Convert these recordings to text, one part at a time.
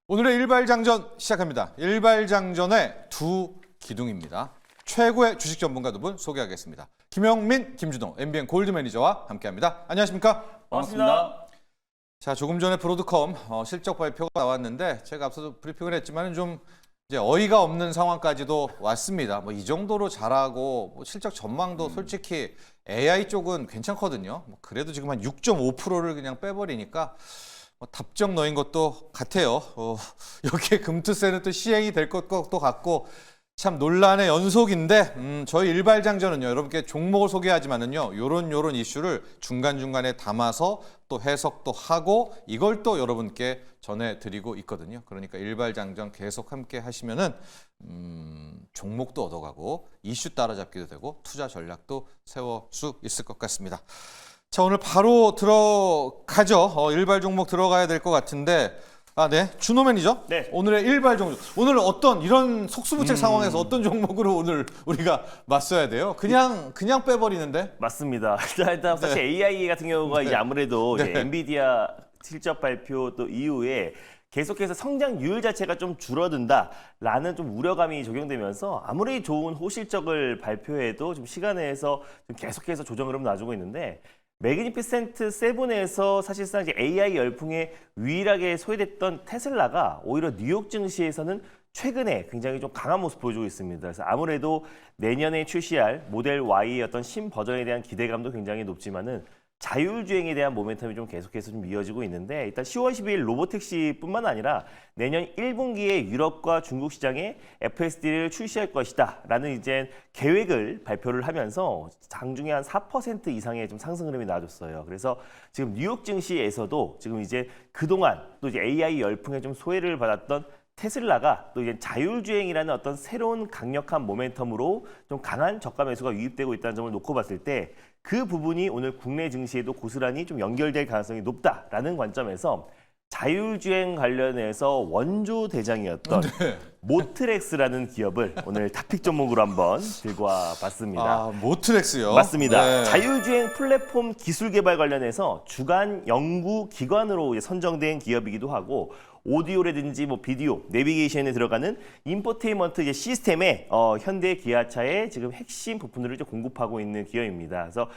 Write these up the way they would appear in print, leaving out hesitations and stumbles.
오늘의 일발장전 시작합니다. 일발장전의 두 기둥입니다. 최고의 주식 전문가 두 분 소개하겠습니다. 김영민, 김준호, MBN 골드 매니저와 함께합니다. 안녕하십니까? 반갑습니다. 자, 조금 전에 브로드컴 실적 발표가 나왔는데 제가 앞서도 브리핑을 했지만 좀 이제 어이가 없는 상황까지도 왔습니다. 뭐 이 정도로 잘하고 뭐 실적 전망도 솔직히 AI 쪽은 괜찮거든요. 뭐 그래도 지금 한 6.5%를 그냥 빼버리니까 답정 너인 것도 같아요. 여기에 금투세는 또 시행이 될 것도 같고 참 논란의 연속인데 저희 일발장전은요 여러분께 종목을 소개하지만은요 요런 이슈를 중간중간에 담아서 또 해석도 하고 이걸 또 여러분께 전해드리고 있거든요. 그러니까 일발장전 계속 함께 하시면은 종목도 얻어가고 이슈 따라잡기도 되고 투자 전략도 세울 수 있을 것 같습니다. 자, 오늘 바로 들어가죠. 일발 종목 들어가야 될 것 같은데, 네, 준호 매니저. 네. 오늘의 일발 종목. 오늘 어떤 이런 속수무책 상황에서 어떤 종목으로 오늘 우리가 맞서야 돼요? 그냥 빼버리는데? 맞습니다. 일단 사실 AI 같은 경우가 이제 아무래도 이제 엔비디아 실적 발표 또 이후에 계속해서 성장률 자체가 좀 줄어든다라는 좀 우려감이 적용되면서 아무리 좋은 호실적을 발표해도 좀 시간 내에서 좀 계속해서 조정 흐름 놔주고 있는데 매그니피센트 7에서 사실상 이제 AI 열풍에 유일하게 소외됐던 테슬라가 오히려 뉴욕 증시에서는 최근에 굉장히 좀 강한 모습 보여주고 있습니다. 그래서 아무래도 내년에 출시할 모델 Y의 어떤 신버전에 대한 기대감도 굉장히 높지만은 자율주행에 대한 모멘텀이 좀 계속해서 좀 이어지고 있는데 일단 10월 12일 로보택시뿐만 아니라 내년 1분기에 유럽과 중국 시장에 FSD를 출시할 것이다 라는 이제 계획을 발표를 하면서 장중에 한 4% 이상의 좀 상승 흐름이 나와줬어요. 그래서 지금 뉴욕 증시에서도 지금 이제 그동안 또 이제 AI 열풍에 좀 소외를 받았던 테슬라가 또 이제 자율주행이라는 어떤 새로운 강력한 모멘텀으로 좀 강한 저가 매수가 유입되고 있다는 점을 놓고 봤을 때 그 부분이 오늘 국내 증시에도 고스란히 좀 연결될 가능성이 높다라는 관점에서 자율주행 관련해서 원조 대장이었던 모트렉스라는 기업을 오늘 탑픽 종목으로 한번 들고 와봤습니다. 아, 모트렉스요? 맞습니다. 네. 자율주행 플랫폼 기술 개발 관련해서 주간 연구 기관으로 선정된 기업이기도 하고 오디오라든지 뭐 비디오, 내비게이션에 들어가는 인포테인먼트 이제 시스템에 현대 기아차의 지금 핵심 부품들을 이제 공급하고 있는 기업입니다. 그래서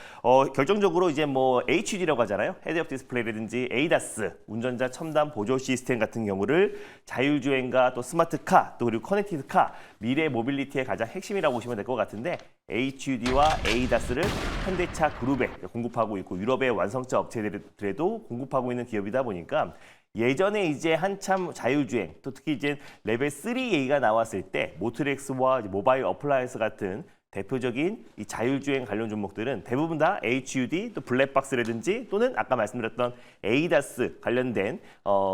결정적으로 이제 뭐 HUD라고 하잖아요. 헤드업 디스플레이라든지 ADAS, 운전자 첨단 보조 시스템 같은 경우를 자율주행과 또 스마트카, 또 그리고 커넥티드카, 미래 모빌리티의 가장 핵심이라고 보시면 될 것 같은데 HUD와 ADAS를 현대차 그룹에 공급하고 있고 유럽의 완성차 업체들에도 공급하고 있는 기업이다 보니까 예전에 이제 한참 자율주행, 또 특히 이제 레벨 3 얘기가 나왔을 때 모트렉스와 모바일 어플라이언스 같은 대표적인 이 자율주행 관련 종목들은 대부분 다 HUD, 또 블랙박스라든지 또는 아까 말씀드렸던 ADAS 관련된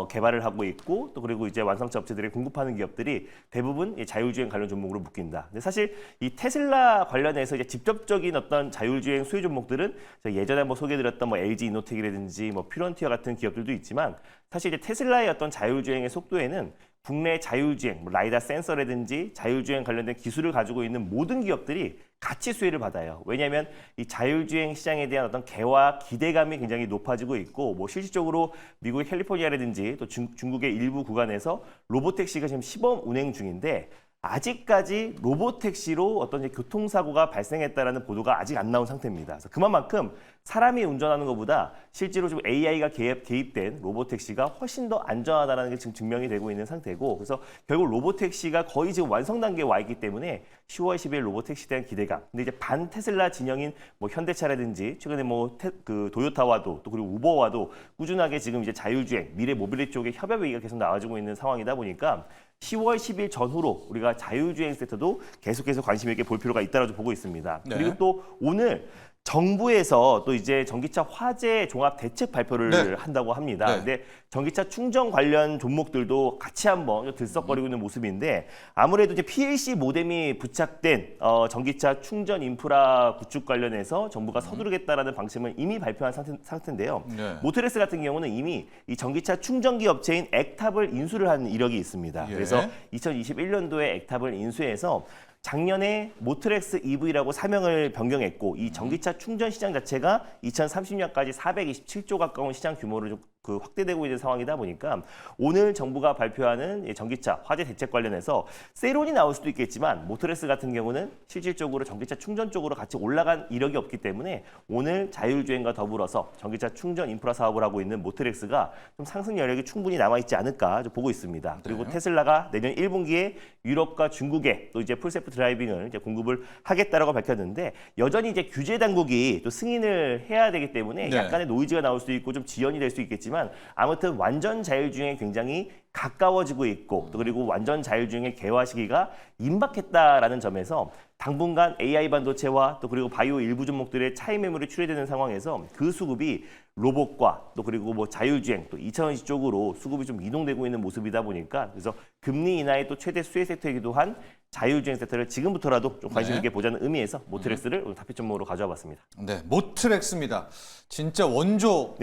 개발을 하고 있고 또 그리고 이제 완성차 업체들이 공급하는 기업들이 대부분 이 자율주행 관련 종목으로 묶인다. 근데 사실 이 테슬라 관련해서 이제 직접적인 어떤 자율주행 수혜 종목들은 예전에 뭐 소개드렸던 뭐 LG 이노텍이라든지 뭐 퓨런티어 같은 기업들도 있지만 사실 이제 테슬라의 어떤 자율주행의 속도에는 국내 자율주행, 뭐 라이다 센서라든지 자율주행 관련된 기술을 가지고 있는 모든 기업들이 같이 수혜를 받아요. 왜냐하면 이 자율주행 시장에 대한 어떤 개화 기대감이 굉장히 높아지고 있고 뭐 실질적으로 미국의 캘리포니아라든지 또 중국의 일부 구간에서 로보택시가 지금 시범 운행 중인데 아직까지 로보택시로 어떤 이제 교통사고가 발생했다라는 보도가 아직 안 나온 상태입니다. 그래서 그만큼 사람이 운전하는 것보다 실제로 좀 AI가 개입된 로보택시가 훨씬 더 안전하다는 게 지금 증명이 되고 있는 상태고 그래서 결국 로보택시가 거의 지금 완성 단계에 와 있기 때문에 10월 10일 로보택시에 대한 기대감. 근데 이제 반 테슬라 진영인 뭐 현대차라든지 최근에 뭐 도요타와도 또 그리고 우버와도 꾸준하게 지금 이제 자율주행, 미래 모빌리티 쪽에 협업 얘기가 계속 나와주고 있는 상황이다 보니까 10월 10일 전후로 우리가 자율주행 섹터도 계속해서 관심 있게 볼 필요가 있다고 보고 있습니다. 네. 그리고 또 오늘 정부에서 또 이제 전기차 화재 종합 대책 발표를 한다고 합니다. 네. 근데 전기차 충전 관련 종목들도 같이 한번 들썩거리고 있는 모습인데 아무래도 이제 PLC 모뎀이 부착된 전기차 충전 인프라 구축 관련해서 정부가 서두르겠다라는 방침을 이미 발표한 상태인데요. 네. 모트레스 같은 경우는 이미 이 전기차 충전기 업체인 액탑을 인수를 한 이력이 있습니다. 예. 그래서 2021년도에 액탑을 인수해서 작년에 모트렉스 EV라고 사명을 변경했고 이 전기차 충전 시장 자체가 2030년까지 427조 가까운 시장 규모를 좀 그 확대되고 있는 상황이다 보니까 오늘 정부가 발표하는 이 전기차 화재 대책 관련해서 세론이 나올 수도 있겠지만 모터레스 같은 경우는 실질적으로 전기차 충전 쪽으로 같이 올라간 이력이 없기 때문에 오늘 자율주행과 더불어서 전기차 충전 인프라 사업을 하고 있는 모터렉스가 좀 상승 여력이 충분히 남아있지 않을까 좀 보고 있습니다. 그리고 테슬라가 내년 1분기에 유럽과 중국에 또 이제 풀셀프 드라이빙을 이제 공급을 하겠다라고 밝혔는데 여전히 이제 규제 당국이 또 승인을 해야 되기 때문에 네. 약간의 노이즈가 나올 수도 있고 좀 지연이 될 수 있겠지만 아무튼 완전 자율주행에 굉장히 가까워지고 있고 또 그리고 완전 자율주행의 개화 시기가 임박했다라는 점에서 당분간 AI 반도체와 또 그리고 바이오 일부 종목들의 차이 매물이 출회되는 상황에서 그 수급이 로봇과 또 그리고 뭐 자율주행 또 2차전지 쪽으로 수급이 좀 이동되고 있는 모습이다 보니까 그래서 금리 인하의 또 최대 수혜 섹터이기도 한 자율주행 섹터를 지금부터라도 좀 관심 있게 보자는 의미에서 모터렉스를 오늘 답변 종목으로 가져와 봤습니다. 네, 모트렉스입니다. 진짜 원조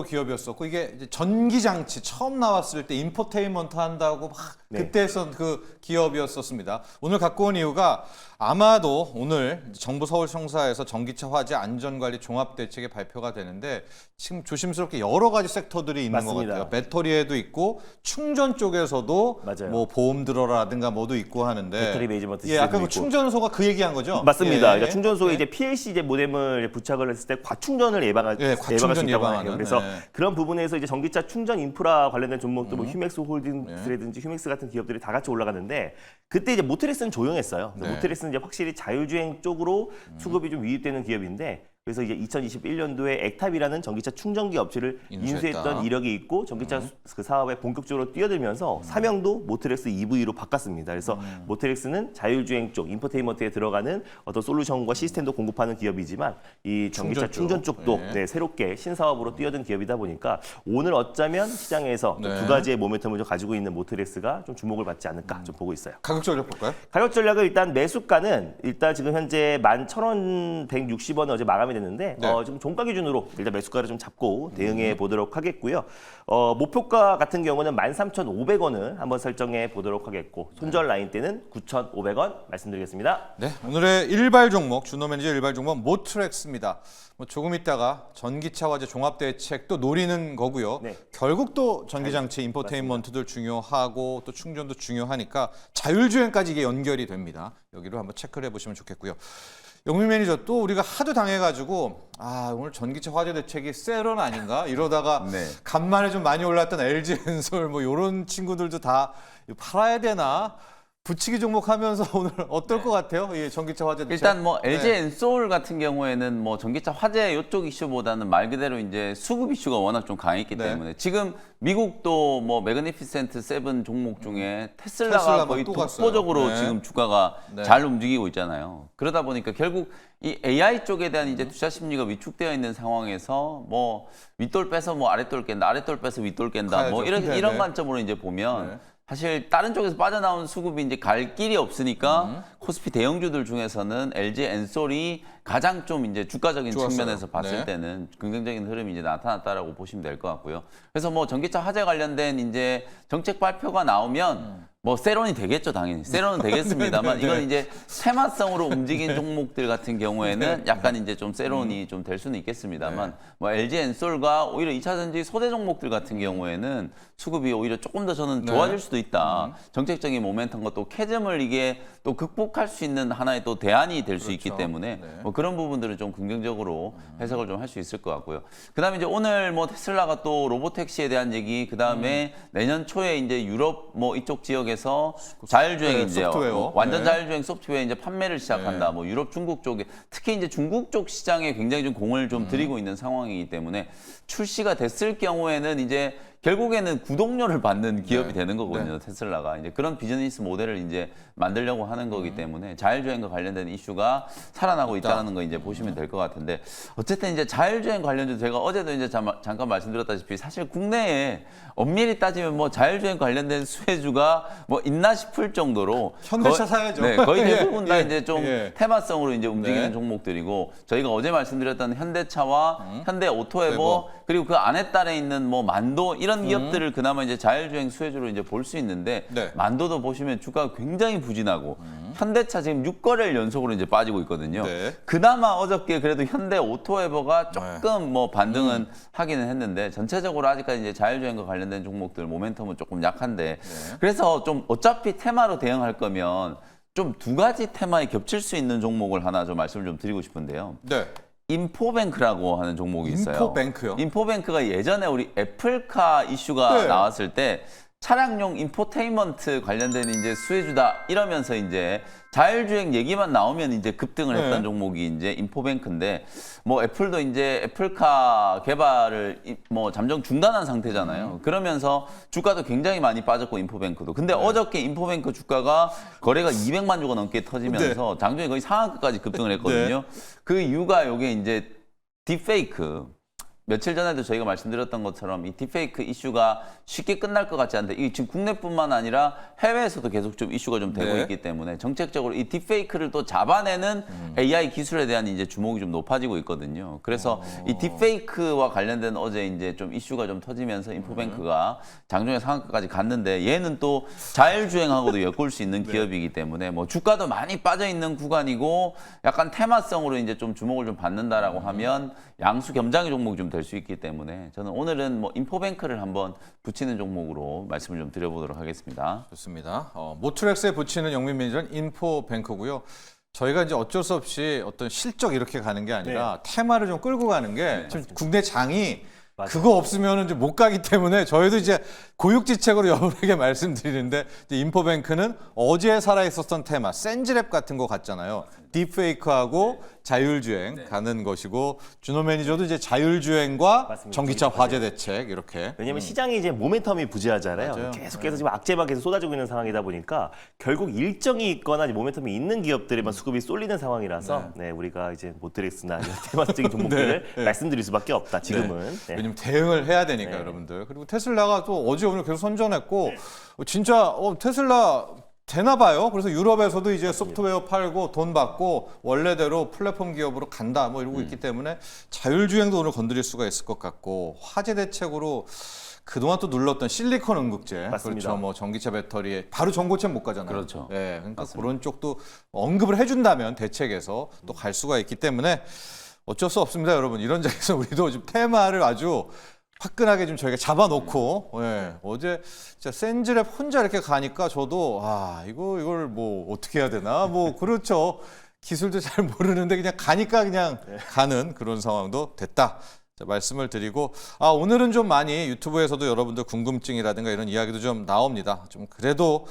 기업이었었고 이게 이제 전기 장치 처음 나왔을 때 인포테인먼트 한다고 막 그때 했던 그 기업이었었습니다. 오늘 갖고 온 이유가 아마도 오늘 정부 서울청사에서 전기차 화재 안전관리 종합대책이 발표가 되는데 지금 조심스럽게 여러 가지 섹터들이 있는 맞습니다. 것 같아요. 배터리에도 있고 충전 쪽에서도 맞아요. 뭐 보험 들어라든가 뭐도 있고 하는데 배터리 매니지먼트 예, 아까 시스템도 그 있고. 충전소가 그 얘기한 거죠? 맞습니다. 예. 그러니까 충전소에 이제 PLC 이제 모뎀을 부착을 했을 때 과충전을 예방할 과충전 수 있다고 예방하는, 해요. 그래서 네. 그런 부분에서 이제 전기차 충전 인프라 관련된 종목도 뭐 휴맥스 홀딩스라든지 휴맥스 같은 기업들이 다 같이 올라가는데 그때 이제 모터렉스는 조용했어요. 그래서 네. 모터렉스는 이제 확실히 자율주행 쪽으로 수급이 좀 유입되는 기업인데 그래서 이제 2021년도에 액탑이라는 전기차 충전기 업체를 인수했다. 인수했던 이력이 있고 전기차 그 사업에 본격적으로 뛰어들면서 사명도 모터렉스 EV로 바꿨습니다. 그래서 모터렉스는 자율주행 쪽 인포테인먼트에 들어가는 어떤 솔루션과 시스템도 공급하는 기업이지만 이 전기차 충전 쪽도 새롭게 신사업으로 뛰어든 기업이다 보니까 오늘 어쩌면 시장에서 좀 두 가지의 모멘텀을 좀 가지고 있는 모터렉스가 좀 주목을 받지 않을까 좀 보고 있어요. 가격 전략 볼까요? 가격 전략을 일단 매수가는 일단 지금 현재 11,160원에 어제 마감이 됐는데 지금 종가 기준으로 일단 매수가를 좀 잡고 대응해 보도록 하겠고요. 목표가 같은 경우는 13,500원을 한번 설정해 보도록 하겠고 손절 라인 때는 9,500원 말씀드리겠습니다. 네, 오늘의 일발 종목 주노매니저 일발 종목 모트렉스입니다. 뭐 조금 있다가 전기차 화재 종합대책도 노리는 거고요. 네. 결국 또 전기장치 인포테인먼트도 중요하고 또 충전도 중요하니까 자율주행까지 이게 연결이 됩니다. 여기로 한번 체크를 해보시면 좋겠고요. 영민 매니저 또 우리가 하도 당해가지고 오늘 전기차 화재 대책이 세런 아닌가 이러다가 간만에 좀 많이 올랐던 LG 엔솔 뭐 이런 친구들도 다 팔아야 되나 붙이기 종목 하면서 오늘 어떨 것 같아요? 이 전기차 화재 대책. 일단 뭐 LG 엔솔 같은 경우에는 뭐 전기차 화재 이쪽 이슈보다는 말 그대로 이제 수급 이슈가 워낙 좀 강했기 때문에 지금 미국도 뭐 매그니피센트 7 종목 중에 테슬라가 거의 또 갔어요. 독보적으로 지금 주가가 잘 움직이고 있잖아요. 그러다 보니까 결국 이 AI 쪽에 대한 이제 투자 심리가 위축되어 있는 상황에서 뭐 윗돌 빼서 뭐 아랫돌 깬다, 아랫돌 빼서 윗돌 깬다, 뭐 이런 관점으로 이제 보면. 사실 다른 쪽에서 빠져나온 수급이 이제 갈 길이 없으니까 코스피 대형주들 중에서는 LG 엔솔이 가장 좀 이제 주가적인 좋았어요. 측면에서 봤을 때는 긍정적인 흐름이 이제 나타났다라고 보시면 될 것 같고요. 그래서 뭐 전기차 화재 관련된 이제 정책 발표가 나오면 뭐 세론이 되겠죠, 당연히. 세론은 되겠습니다만 이건 이제 테마성으로 움직인 종목들 같은 경우에는 약간 이제 좀 세론이 좀 될 수는 있겠습니다만 뭐 LG 엔솔과 오히려 2차전지 소재 종목들 같은 경우에는 수급이 오히려 조금 더 저는 좋아질 수도 있다. 정책적인 모멘텀과 또 캐즘을 이게 또 극복할 수 있는 하나의 또 대안이 될 수 있기 때문에 뭐 그런 부분들은 좀 긍정적으로 해석을 좀 할 수 있을 것 같고요. 그다음에 이제 오늘 뭐 테슬라가 또 로보택시에 대한 얘기, 그다음에 내년 초에 이제 유럽 뭐 이쪽 지역에서 자율주행 이제 소프트웨어. 완전 자율주행 소프트웨어 이제 판매를 시작한다. 뭐 유럽, 중국 쪽에 특히 이제 중국 쪽 시장에 굉장히 좀 공을 좀 들이고 있는 상황이기 때문에 출시가 됐을 경우에는 이제 결국에는 구독료를 받는 기업이 되는 거거든요. 테슬라가 이제 그런 비즈니스 모델을 이제 만들려고 하는 거기 때문에 자율주행과 관련된 이슈가 살아나고 있다는 거 이제 보시면 될 것 같은데 어쨌든 이제 자율주행 관련주 제가 어제도 이제 잠깐 말씀드렸다시피 사실 국내에 엄밀히 따지면 뭐 자율주행 관련된 수혜주가 뭐 있나 싶을 정도로 현대차 사야죠. 네, 거의 대부분 다 이제 좀 예. 테마성으로 이제 움직이는 종목들이고 저희가 어제 말씀드렸던 현대차와 현대오토에버 그리고 그 안에 딸에 있는 뭐 만도 이런 기업들을 그나마 이제 자율주행 수혜주로 이제 볼 수 있는데 만도도 보시면 주가가 굉장히 부진하고 현대차 지금 6거래일 연속으로 이제 빠지고 있거든요. 네. 그나마 어저께 그래도 현대 오토에버가 조금 뭐 반등은 하기는 했는데 전체적으로 아직까지 이제 자율주행과 관련된 종목들 모멘텀은 조금 약한데 그래서 좀 어차피 테마로 대응할 거면 좀 두 가지 테마에 겹칠 수 있는 종목을 하나 좀 말씀을 좀 드리고 싶은데요. 네. 인포뱅크라고 하는 종목이 있어요. 인포뱅크요? 인포뱅크가 예전에 우리 애플카 이슈가 네. 나왔을 때 차량용 인포테인먼트 관련된 이제 수혜주다 이러면서 이제 자율주행 얘기만 나오면 이제 급등을 했던 네. 종목이 이제 인포뱅크인데 뭐 애플도 이제 애플카 개발을 뭐 잠정 중단한 상태잖아요. 그러면서 주가도 굉장히 많이 빠졌고 인포뱅크도. 근데 어저께 인포뱅크 주가가 거래가 200만 주가 넘게 터지면서 장중에 거의 상한가까지 급등을 했거든요. 그 이유가 요게 이제 딥페이크. 며칠 전에도 저희가 말씀드렸던 것처럼 이 딥페이크 이슈가 쉽게 끝날 것 같지 않은데 이 지금 국내뿐만 아니라 해외에서도 계속 좀 이슈가 좀 되고 네. 있기 때문에 정책적으로 이 딥페이크를 또 잡아내는 AI 기술에 대한 이제 주목이 좀 높아지고 있거든요. 그래서 이 딥페이크와 관련된 어제 이제 좀 이슈가 좀 터지면서 인포뱅크가 장중에 상한가까지 갔는데 얘는 또 자율주행하고도 엮을 수 있는 기업이기 때문에 뭐 주가도 많이 빠져 있는 구간이고 약간 테마성으로 이제 좀 주목을 좀 받는다라고 하면 양수 겸장의 종목이 좀 될 수 있기 때문에 저는 오늘은 뭐 인포뱅크를 한번 붙이는 종목으로 말씀을 좀 드려보도록 하겠습니다. 좋습니다. 모트렉스에 붙이는 영민 매니저는 인포뱅크고요. 저희가 이제 어쩔 수 없이 어떤 실적 이렇게 가는 게 아니라 테마를 좀 끌고 가는 게 지금 국내 장이 그거 없으면 이제 못 가기 때문에 저희도 이제 고육지책으로 여러분에게 말씀드리는데 이제 인포뱅크는 어제 살아있었던 테마 센즈랩 같은 거 같잖아요. 딥페이크하고 자율주행 가는 것이고 준호 매니저도 이제 자율주행과 맞습니다. 전기차 화재 대책 이렇게 왜냐면 시장이 이제 모멘텀이 부재하잖아요. 맞아요. 계속해서 지금 악재만 계속 쏟아지고 있는 상황이다 보니까 결국 일정이 있거나 이제 모멘텀이 있는 기업들에만 수급이 쏠리는 상황이라서 네, 우리가 이제 모트렉스나 이런 테마적인 종목들을 말씀드릴 수밖에 없다. 지금은. 네. 왜냐면 대응을 해야 되니까 네. 여러분들. 그리고 테슬라가 또 어제 오늘 계속 선전했고 진짜 테슬라 되나 봐요. 그래서 유럽에서도 이제 소프트웨어 팔고 돈 받고 원래대로 플랫폼 기업으로 간다 뭐 이러고 있기 때문에 자율주행도 오늘 건드릴 수가 있을 것 같고 화재 대책으로 그동안 또 눌렀던 실리콘 응급제 맞습니다. 그렇죠. 뭐 전기차 배터리에 바로 전고체 못 가잖아요. 그렇죠. 네, 그러니까 그런 쪽도 언급을 해준다면 대책에서 또 갈 수가 있기 때문에 어쩔 수 없습니다, 여러분. 이런 장에서 우리도 지금 테마를 아주 화끈하게 좀 저희가 잡아놓고 어제 진짜 센즈랩 혼자 이렇게 가니까 저도 이걸 뭐 어떻게 해야 되나 뭐 그렇죠. 기술도 잘 모르는데 그냥 가니까 그냥 가는 그런 상황도 됐다. 자, 말씀을 드리고 오늘은 좀 많이 유튜브에서도 여러분들 궁금증이라든가 이런 이야기도 좀 나옵니다. 좀 그래도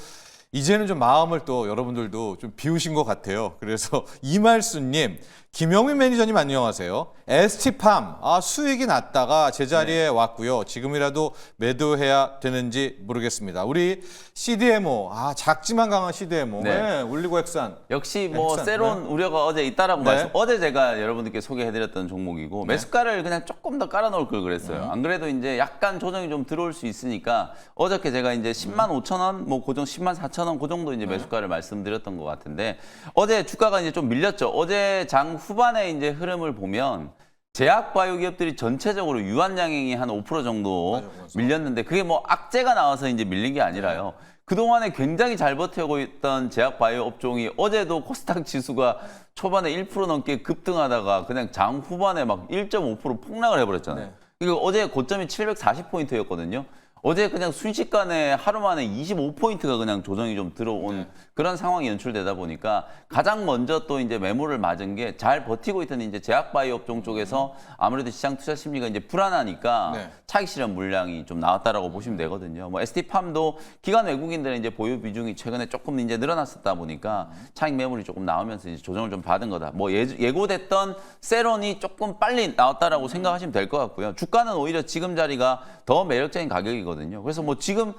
이제는 좀 마음을 또 여러분들도 좀 비우신 것 같아요. 그래서 이말수님, 김영민 매니저님 안녕하세요. ST팜 수익이 났다가 제자리에 왔고요. 지금이라도 매도해야 되는지 모르겠습니다. 우리 CDMO 작지만 강한 CDMO 네. 올리고액산 역시 뭐 액산, 세론 우려가 어제 있다라고 네. 말씀. 어제 제가 여러분들께 소개해드렸던 종목이고 매수가를 그냥 조금 더 깔아놓을 걸 그랬어요. 안 그래도 이제 약간 조정이 좀 들어올 수 있으니까 어저께 제가 이제 10만 5천 원, 뭐 고정 10만 4천 원 그 정도 이제 매수가를 말씀드렸던 것 같은데 어제 주가가 이제 좀 밀렸죠. 어제 장 후반에 이제 흐름을 보면. 제약바이오 기업들이 전체적으로 유한양행이 한 5% 정도 밀렸는데 그게 뭐 악재가 나와서 이제 밀린 게 아니라요. 그동안에 굉장히 잘 버텨오고 있던 제약바이오 업종이 어제도 코스닥 지수가 초반에 1% 넘게 급등하다가 그냥 장 후반에 막 1.5% 폭락을 해버렸잖아요. 그러니까 어제 고점이 740포인트였거든요. 어제 그냥 순식간에 하루 만에 25포인트가 그냥 조정이 좀 들어온 그런 상황이 연출되다 보니까 가장 먼저 또 이제 매물을 맞은 게 잘 버티고 있던 이제 제약바이오 업종 쪽에서 아무래도 시장 투자 심리가 이제 불안하니까 차익 실현 물량이 좀 나왔다라고 보시면 되거든요. 뭐 ST팜도 기관 외국인들의 이제 보유 비중이 최근에 조금 이제 늘어났었다 보니까 차익 매물이 조금 나오면서 이제 조정을 좀 받은 거다. 뭐 예고됐던 세론이 조금 빨리 나왔다라고 생각하시면 될 것 같고요. 주가는 오히려 지금 자리가 더 매력적인 가격이거든요. 그래서 뭐 지금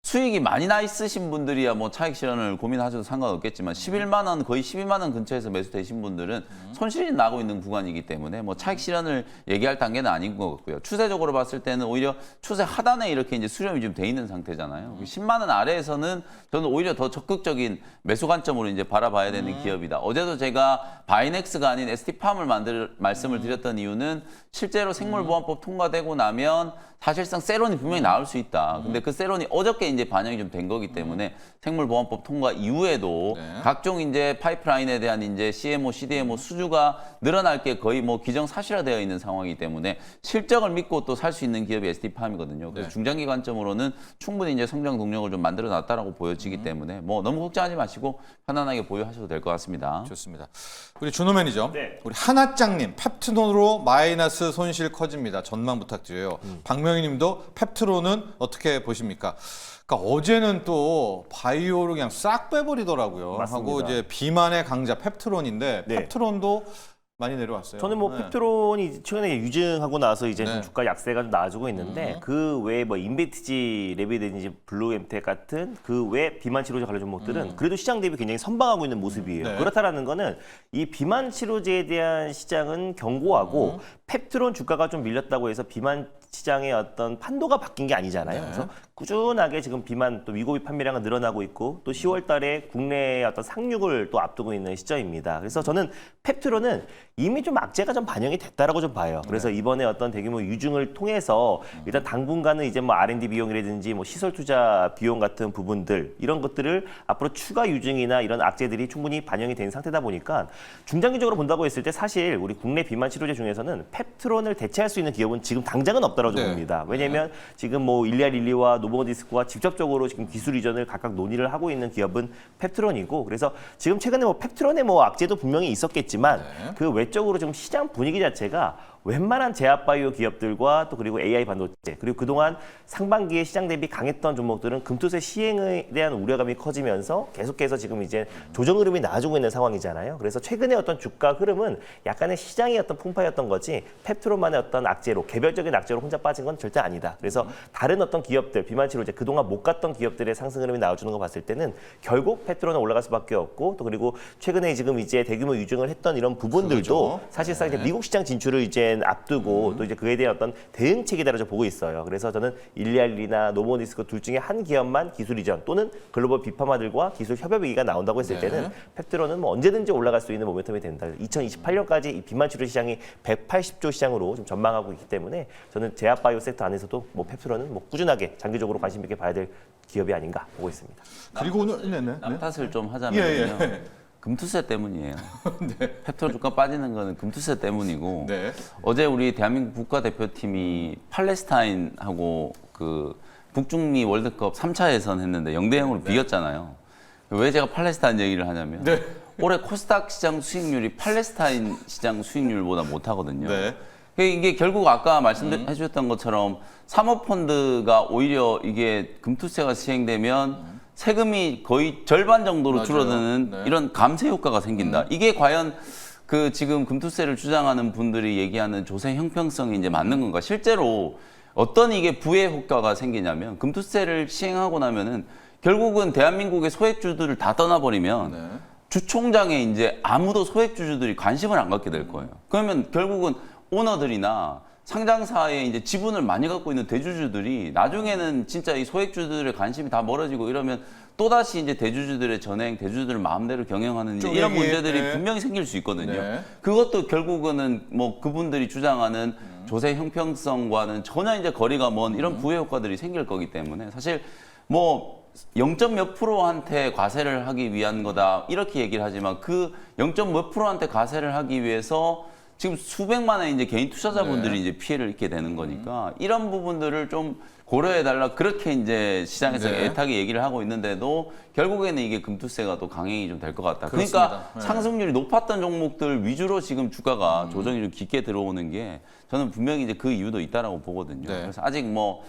수익이 많이 나 있으신 분들이야 뭐 차익 실현을 고민하셔도 상관없겠지만 11만 원 거의 12만 원 근처에서 매수되신 분들은 손실이 나고 있는 구간이기 때문에 뭐 차익 실현을 얘기할 단계는 아닌 것 같고요. 추세적으로 봤을 때는 오히려 추세 하단에 이렇게 이제 수렴이 좀 돼 있는 상태잖아요. 10만 원 아래에서는 저는 오히려 더 적극적인 매수 관점으로 이제 바라봐야 되는 기업이다. 어제도 제가 바이넥스가 아닌 ST팜을 말씀을 드렸던 이유는 실제로 생물보안법 통과되고 나면 사실상 세론이 분명히 나올 수 있다. 근데 그 세론이 어저께 이제 반영이 좀 된 거기 때문에 생물보안법 통과 이후에도 네. 각종 이제 파이프라인에 대한 이제 CMO, CDMO 수주가 늘어날 게 거의 뭐 기정사실화되어 있는 상황이기 때문에 실적을 믿고 또 살 수 있는 기업이 ST팜이거든요. 그래서 네. 중장기 관점으로는 충분히 이제 성장 동력을 좀 만들어 놨다라고 보여지기 때문에 뭐 너무 걱정하지 마시고 편안하게 보유하셔도 될 것 같습니다. 좋습니다. 우리 준호 매니저, 네. 우리 하나짱님 펩트론으로 마이너스 손실 커집니다. 전망 부탁드려요. 박명희님도 펩트론은 어떻게 보십니까? 그러니까 어제는 또 바이오를 그냥 싹 빼버리더라고요. 맞습니다. 하고 이제 비만의 강자 펩트론인데 네. 펩트론도 많이 내려왔어요. 저는 뭐 네. 펩트론이 최근에 유증하고 나서 이제 네. 좀 주가 약세가 좀 나아지고 있는데 그 외에 뭐 인베티지, 레비데니지, 블루엠텍 같은 그 외 비만 치료제 관련 종목들은 그래도 시장 대비 굉장히 선방하고 있는 모습이에요. 네. 그렇다라는 거는 이 비만 치료제에 대한 시장은 견고하고 펩트론 주가가 좀 밀렸다고 해서 비만 시장의 어떤 판도가 바뀐 게 아니잖아요. 네. 그래서 꾸준하게 지금 비만 또 위고비 판매량은 늘어나고 있고 또 10월 달에 국내의 어떤 상륙을 또 앞두고 있는 시점입니다. 그래서 저는 펩트론은 이미 좀 악재가 좀 반영이 됐다라고 좀 봐요. 그래서 이번에 어떤 대규모 유증을 통해서 일단 당분간은 이제 뭐 R&D 비용이라든지 뭐 시설 투자 비용 같은 부분들 이런 것들을 앞으로 추가 유증이나 이런 악재들이 충분히 반영이 된 상태다 보니까 중장기적으로 본다고 했을 때 사실 우리 국내 비만 치료제 중에서는 펩트론을 대체할 수 있는 기업은 지금 당장은 없다고 네. 봅니다. 왜냐하면 지금 뭐 일리아릴리와 노보디스크와 직접적으로 지금 기술 이전을 각각 논의를 하고 있는 기업은 펩트론이고 그래서 지금 최근에 뭐 펩트론의 뭐 악재도 분명히 있었겠지만 네. 그 외적으로 지금 시장 분위기 자체가 웬만한 제약바이오 기업들과 또 그리고 AI 반도체 그리고 그동안 상반기에 시장 대비 강했던 종목들은 금투세 시행에 대한 우려감이 커지면서 계속해서 지금 이제 조정 흐름이 나아지고 있는 상황이잖아요. 그래서 최근에 어떤 주가 흐름은 약간의 시장의 어떤 풍파였던 거지 펩트론만의 어떤 악재로 개별적인 악재로 혼자 빠진 건 절대 아니다. 그래서 다른 어떤 기업들 비만 치료제 그동안 못 갔던 기업들의 상승 흐름이 나와주는 거 봤을 때는 결국 펩트론은 올라갈 수밖에 없고 또 그리고 최근에 지금 이제 대규모 유증을 했던 이런 부분들도 그렇죠. 사실상 이제 미국 시장 진출을 이제 앞두고 또 이제 그에 대한 어떤 대응책이다라고 보고 있어요. 그래서 저는 일리알리나 노보디스크 둘 중에 한 기업만 기술 이전 또는 글로벌 비파마들과 기술 협업 얘기가 나온다고 했을 네. 때는 펩트론은 뭐 언제든지 올라갈 수 있는 모멘텀이 된다. 2028년까지 이 비만 치료 시장이 180조 시장으로 좀 전망하고 있기 때문에 저는 제약바이오 섹터 안에서도 뭐 펩트론은 뭐 꾸준하게 장기적으로 관심 있게 봐야 될 기업이 아닌가 보고 있습니다. 그리고 오늘 탓을 좀 예, 하자면요. 예. 금투세 때문이에요. 펩트론 주가 빠지는 거는 금투세 때문이고 네. 어제 우리 대한민국 국가대표팀이 팔레스타인하고 그 북중미 월드컵 3차 예선 했는데 0대0으로 비겼잖아요. 왜 제가 팔레스타인 얘기를 하냐면 네. 올해 코스닥 시장 수익률이 팔레스타인 시장 수익률보다 못하거든요. 네. 이게 결국 아까 말씀해 주셨던 것처럼 사모펀드가 오히려 이게 금투세가 시행되면 세금이 거의 절반 정도로 맞아요. 줄어드는 네. 이런 감세 효과가 생긴다. 이게 과연 그 지금 금투세를 주장하는 분들이 얘기하는 조세 형평성이 이제 맞는 건가? 실제로 어떤 이게 부의 효과가 생기냐면 금투세를 시행하고 나면은 결국은 대한민국의 소액주들을 다 떠나버리면 네. 주총장에 이제 아무도 소액주주들이 관심을 안 갖게 될 거예요. 그러면 결국은 오너들이나 상장사에 이제 지분을 많이 갖고 있는 대주주들이 나중에는 진짜 이 소액주들의 관심이 다 멀어지고 이러면 또다시 이제 대주주들의 전행, 대주주들을 마음대로 경영하는 이제 이런 쪼개기, 문제들이 네. 분명히 생길 수 있거든요. 네. 그것도 결국은 뭐 그분들이 주장하는 조세 형평성과는 전혀 이제 거리가 먼 이런 부의 효과들이 생길 거기 때문에 사실 뭐 0.몇 프로한테 과세를 하기 위한 거다 이렇게 얘기를 하지만 그 0.몇 프로한테 과세를 하기 위해서 지금 수백만의 이제 개인 투자자분들이 네. 이제 피해를 입게 되는 거니까 이런 부분들을 좀 고려해달라 그렇게 이제 시장에서 네. 애타게 얘기를 하고 있는데도 결국에는 이게 금투세가 또 강행이 좀 될 것 같다. 그렇습니다. 그러니까 네. 상승률이 높았던 종목들 위주로 지금 주가가 조정이 좀 깊게 들어오는 게 저는 분명히 이제 그 이유도 있다라고 보거든요. 네. 그래서 아직 뭐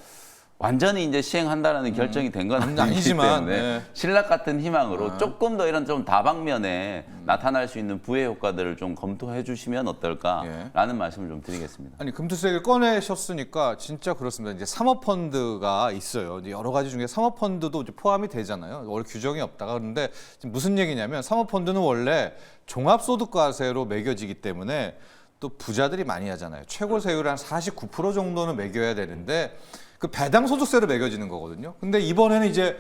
완전히 이제 시행한다라는 결정이 된 건 아니기 아니지만, 때문에 네. 신락 같은 희망으로 조금 더 이런 좀 다방면에 나타날 수 있는 부의 효과들을 좀 검토해 주시면 어떨까라는 말씀을 좀 드리겠습니다. 아니 금투세를 꺼내셨으니까 진짜 그렇습니다. 이제 사모펀드가 있어요. 이제 여러 가지 중에 사모펀드도 이제 포함이 되잖아요. 원래 규정이 없다가 그런데 지금 무슨 얘기냐면 사모펀드는 원래 종합소득과세로 매겨지기 때문에 또 부자들이 많이 하잖아요. 최고 세율 한 49% 정도는 매겨야 되는데 그 배당 소득세로 매겨지는 거거든요. 근데 이번에는 이제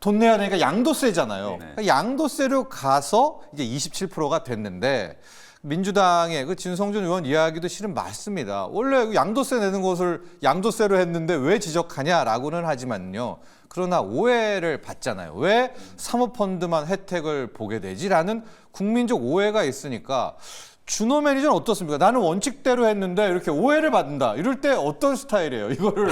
돈 내야 되니까 양도세잖아요. 네. 그러니까 양도세로 가서 이제 27%가 됐는데 민주당의 그 진성준 의원 이야기도 실은 맞습니다. 원래 양도세 내는 것을 양도세로 했는데 왜 지적하냐라고는 하지만요. 그러나 오해를 받잖아요. 왜 사모펀드만 혜택을 보게 되지라는 국민적 오해가 있으니까 준호 매니저는 어떻습니까? 나는 원칙대로 했는데 이렇게 오해를 받는다. 이럴 때 어떤 스타일이에요? 이거를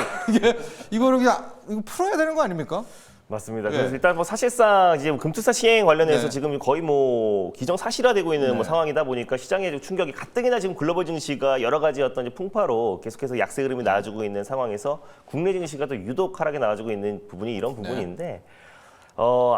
그냥 풀어야 되는 거 아닙니까? 맞습니다. 네. 그래서 일단 뭐 사실상 이제 금투사 시행 관련해서 네. 지금 거의 뭐 기정사실화되고 있는 뭐 상황이다 보니까 시장의 좀 충격이 가뜩이나 지금 글로벌 증시가 여러 가지 어떤 이제 풍파로 계속해서 약세 흐름이 나와주고 있는 상황에서 국내 증시가 또 유독 하락에 나와주고 있는 부분이 이런 부분인데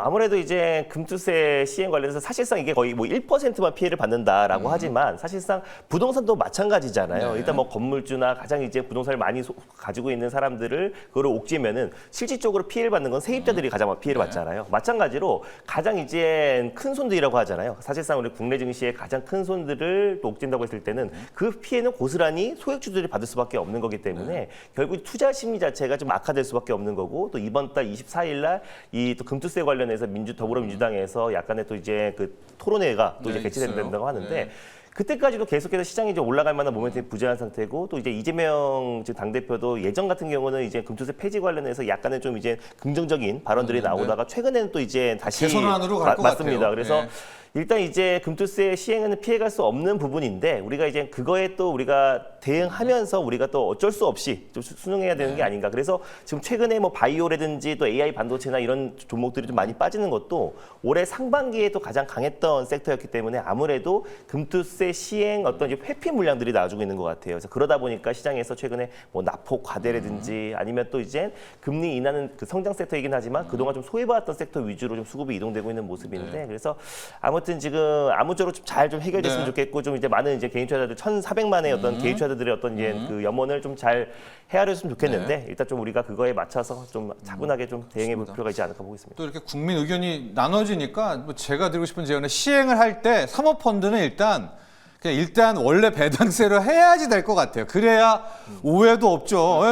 아무래도 이제 금투세 시행 관련해서 사실상 이게 거의 뭐 1%만 피해를 받는다라고 하지만 사실상 부동산도 마찬가지잖아요. 네. 일단 뭐 건물주나 가장 이제 부동산을 많이 가지고 있는 사람들을 그거를 옥죄면은 실질적으로 피해를 받는 건 세입자들이 가장 피해를 받잖아요. 마찬가지로 가장 이제 큰 손들이라고 하잖아요. 사실상 우리 국내 증시의 가장 큰 손들을 또 옥죄인다고 했을 때는 그 피해는 고스란히 소액주들이 받을 수밖에 없는 거기 때문에 결국 투자 심리 자체가 좀 악화될 수밖에 없는 거고 또 이번 달 24일 날 이 또 금투세 관련해서 더불어민주당에서 약간의 또 이제 그 토론회가 또 이제 개최된다고 하는데 그때까지도 계속해서 시장이 이제 올라갈 만한 모멘텀이 부재한 상태고 또 이제 이재명 당대표도 예전 같은 경우는 이제 금투세 폐지 관련해서 약간의 좀 이제 긍정적인 발언들이 나오다가 최근에는 또 이제 다시 개선안으로 갈 것 맞습니다. 같아요. 그래서 네. 일단 이제 금투세 시행은 피해갈 수 없는 부분인데 우리가 이제 그거에 또 우리가 대응하면서 우리가 또 어쩔 수 없이 좀 순응해야 되는 게 아닌가. 그래서 지금 최근에 뭐 바이오라든지 또 AI 반도체나 이런 종목들이 좀 많이 빠지는 것도 올해 상반기에 또 가장 강했던 섹터였기 때문에 아무래도 금투세 시행 어떤 이제 회피 물량들이 나와주고 있는 것 같아요. 그래서 그러다 보니까 시장에서 최근에 뭐 나폭 과대라든지 아니면 또 이제 금리 인하는 그 성장 섹터이긴 하지만 그동안 좀 소외받았던 섹터 위주로 좀 수급이 이동되고 있는 모습인데 그래서 아무튼 지금 아무쪼록 좀 잘 좀 해결됐으면 좋겠고 좀 이제 많은 이제 개인 투자자들 1,400만의 어떤 개인 투자자들의 어떤 이제 그 염원을 좀 잘 헤아렸으면 좋겠는데 일단 좀 우리가 그거에 맞춰서 좀 차분하게 좀 대응해 볼 필요가 있지 않을까 보고 있습니다. 또 이렇게 국민 의견이 나눠지니까 뭐 제가 드리고 싶은 제안은 시행을 할 때 사모펀드는 일단 원래 배당세로 해야지 될 것 같아요. 그래야 오해도 없죠.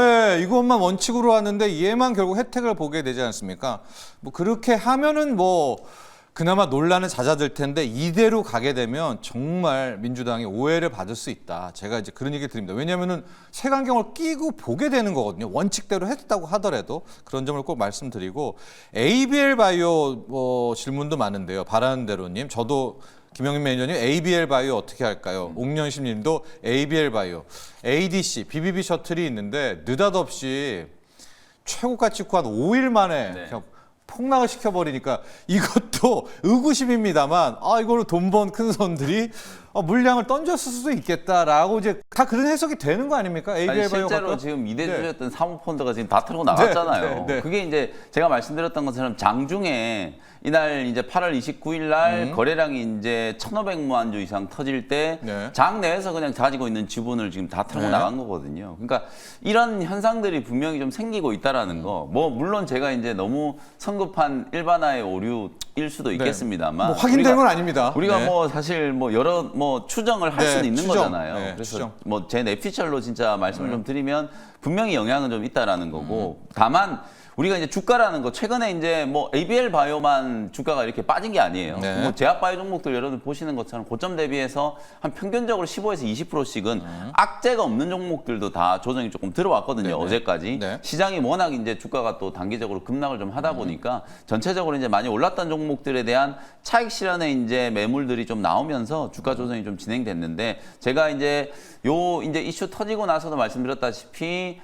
이것만 원칙으로 하는데 얘만 결국 혜택을 보게 되지 않습니까? 뭐 그렇게 하면은 뭐 그나마 논란은 잦아들 텐데 이대로 가게 되면 정말 민주당이 오해를 받을 수 있다. 제가 이제 그런 얘기 드립니다. 왜냐하면은 색안경을 끼고 보게 되는 거거든요. 원칙대로 했다고 하더라도 그런 점을 꼭 말씀드리고 ABL 바이오 질문도 많은데요. 바라는 대로님, 저도 김영민 매니저님 ABL 바이오 어떻게 할까요? 옥년심 님도 ABL 바이오, ADC, BBB 셔틀이 있는데 느닷없이 최고가 찍고 한 5일 만에 그냥 폭락을 시켜버리니까 이것도 의구심입니다만 이걸로 돈 번 큰 손들이 물량을 던졌을 수도 있겠다라고 이제 다 그런 해석이 되는 거 아닙니까? ABL 아니, 바이오 실제로 지금 이대주였던 사모펀드가 지금 다 털고 나갔잖아요. 네. 그게 이제 제가 말씀드렸던 것처럼 장중에 이날 이제 8월 29일 날 거래량이 이제 1,500만 주 이상 터질 때 장 내에서 그냥 가지고 있는 지분을 지금 다 털고 나간 거거든요. 그러니까 이런 현상들이 분명히 좀 생기고 있다라는 거. 뭐 물론 제가 이제 너무 성급한 일반화의 오류일 수도 있겠습니다만 뭐 확인된 건 아닙니다. 우리가 뭐 사실 뭐 여러 뭐 추정을 할 수는 있는 추정. 거잖아요. 그래서 추정. 뭐 제 뇌피셜로 진짜 말씀을 좀 드리면 분명히 영향은 좀 있다라는 거고 다만 우리가 이제 주가라는 거 최근에 이제 뭐 ABL 바이오만 주가가 이렇게 빠진 게 아니에요. 뭐 제약 바이오 종목들 여러분 보시는 것처럼 고점 대비해서 한 평균적으로 15에서 20%씩은 악재가 없는 종목들도 다 조정이 조금 들어왔거든요. 어제까지. 시장이 워낙 이제 주가가 또 단기적으로 급락을 좀 하다 보니까 전체적으로 이제 많이 올랐던 종목들에 대한 차익 실현의 이제 매물들이 좀 나오면서 주가 조정이 좀 진행됐는데 제가 이제 이제 이슈 터지고 나서도 말씀드렸다시피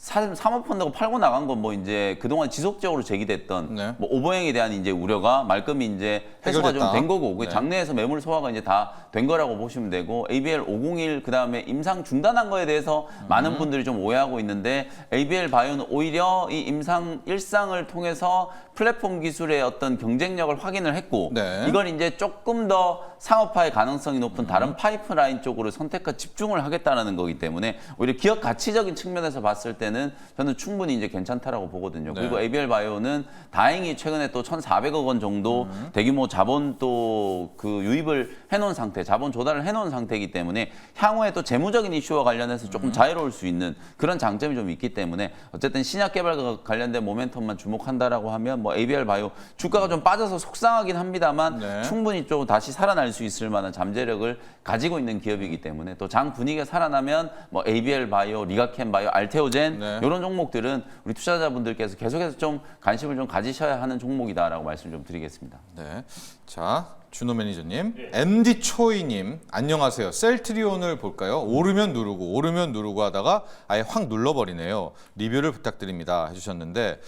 사모펀드가 팔고 나간 건 뭐 이제 그동안 지속적으로 제기됐던 뭐 오버행에 대한 이제 우려가 말끔히 이제 해소가 좀 된 거고 장내에서 매물 소화가 이제 다 된 거라고 보시면 되고 ABL 501 그다음에 임상 중단한 거에 대해서 많은 분들이 좀 오해하고 있는데 ABL 바이오는 오히려 이 임상 1상을 통해서 플랫폼 기술의 어떤 경쟁력을 확인을 했고 이걸 이제 조금 더 상업화의 가능성이 높은 다른 파이프라인 쪽으로 선택과 집중을 하겠다는 거기 때문에 오히려 기업 가치적인 측면에서 봤을 때는 저는 충분히 이제 괜찮다라고 보거든요. 그리고 ABL 바이오는 다행히 최근에 또 1,400억 원 정도 대규모 자본 또 그 유입을 해놓은 상태, 자본 조달을 해놓은 상태이기 때문에 향후에 또 재무적인 이슈와 관련해서 조금 자유로울 수 있는 그런 장점이 좀 있기 때문에 어쨌든 신약 개발과 관련된 모멘텀만 주목한다라고 하면 뭐 ABL 바이오 주가가 좀 빠져서 속상하긴 합니다만 네. 충분히 좀 다시 살아날 수 있을 만한 잠재력을 가지고 있는 기업이기 때문에 또 장 분위기가 살아나면 뭐 ABL 바이오, 리가캠 바이오, 알테오젠 네. 이런 종목들은 우리 투자자분들께서 계속해서 좀 관심을 좀 가지셔야 하는 종목이다라고 말씀 좀 드리겠습니다. 네. 자, 준호 매니저님, MD 초이님 안녕하세요. 셀트리온을 볼까요? 오르면 누르고 하다가 아예 확 눌러버리네요. 리뷰를 부탁드립니다 해주셨는데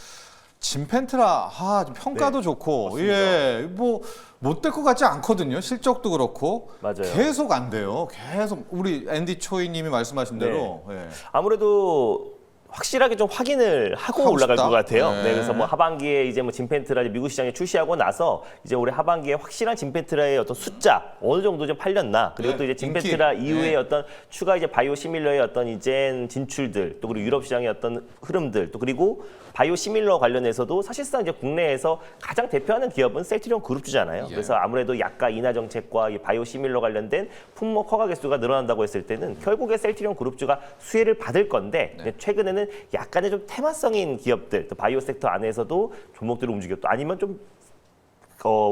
진펜트라 좀 평가도 네, 좋고 맞습니다. 예, 뭐 못 될 것 같지 않거든요. 실적도 그렇고 맞아요. 계속 안 돼요. 계속 우리 앤디 초이님이 말씀하신 대로 예. 아무래도 확실하게 좀 확인을 하고 올라갈 싶다? 것 같아요. 네. 네, 그래서 뭐 하반기에 이제 뭐 진펜트라 미국 시장에 출시하고 나서 이제 올해 하반기에 확실한 진펜트라의 어떤 숫자 어느 정도 좀 팔렸나 그리고 네, 또 이제 진펜트라 인기. 이후에 네. 어떤 추가 이제 바이오 시밀러의 어떤 이제 진출들 또 그리고 유럽 시장의 어떤 흐름들 또 그리고 바이오 시밀러 관련해서도 사실상 이제 국내에서 가장 대표하는 기업은 셀트리온 그룹주잖아요. 예. 그래서 아무래도 약가 인하 정책과 이 바이오 시밀러 관련된 품목 허가 개수가 늘어난다고 했을 때는 결국에 셀트리온 그룹주가 수혜를 받을 건데 네. 최근에는 약간의 좀 테마성인 기업들, 또 바이오 섹터 안에서도 종목들을 움직였고 아니면 좀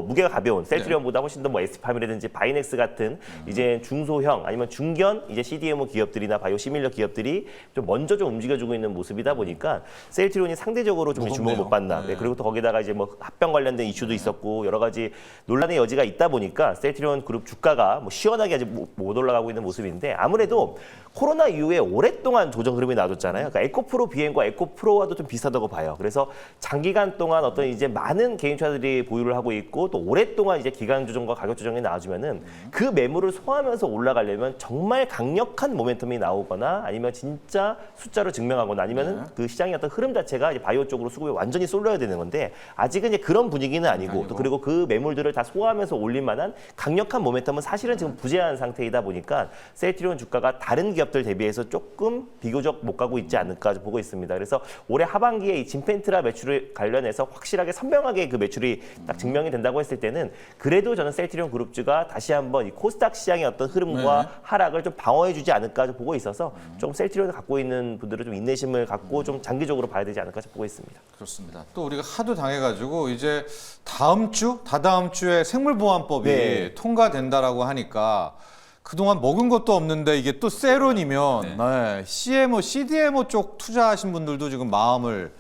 무게가 가벼운 셀트리온보다 훨씬 더 뭐 에스팜이라든지 바이넥스 같은 이제 중소형 아니면 중견 이제 CDMO 기업들이나 바이오 시밀러 기업들이 좀 먼저 좀 움직여주고 있는 모습이다 보니까 셀트리온이 상대적으로 좀 주목을 못 받나. 네, 그리고 또 거기다가 이제 뭐 합병 관련된 이슈도 있었고 여러 가지 논란의 여지가 있다 보니까 셀트리온 그룹 주가가 뭐 시원하게 아직 못 올라가고 있는 모습인데 아무래도 코로나 이후에 오랫동안 조정 흐름이 나왔잖아요. 그러니까 에코프로 비행과 에코프로와도 좀 비슷하다고 봐요. 그래서 장기간 동안 어떤 이제 많은 개인차들이 보유를 하고 있고 또 오랫동안 이제 기간 조정과 가격 조정이 나와주면은 그 매물을 소화하면서 올라가려면 정말 강력한 모멘텀이 나오거나 아니면 진짜 숫자로 증명하거나 아니면은 그 시장의 어떤 흐름 자체가 이제 바이오 쪽으로 수급이 완전히 쏠려야 되는 건데 아직은 이제 그런 분위기는 아니고 또 그리고 그 매물들을 다 소화하면서 올릴 만한 강력한 모멘텀은 사실은 지금 부재한 상태이다 보니까 셀트리온 주가가 다른 기업들 대비해서 조금 비교적 못 가고 있지 않을까 보고 있습니다. 그래서 올해 하반기에 이 진펜트라 매출을 관련해서 확실하게 선명하게 그 매출이 딱 증명이 된다고 했을 때는 그래도 저는 셀트리온 그룹주가 다시 한번 이 코스닥 시장의 어떤 흐름과 하락을 좀 방어해주지 않을까 좀 보고 있어서 좀 셀트리온을 갖고 있는 분들은 좀 인내심을 갖고 좀 장기적으로 봐야 되지 않을까 좀 보고 있습니다. 그렇습니다. 또 우리가 하도 당해가지고 이제 다음 주, 다다음 주에 생물보안법이 네. 통과된다라고 하니까 그동안 먹은 것도 없는데 이게 또 세론이면 네, CMO, CDMO 쪽 투자하신 분들도 지금 마음을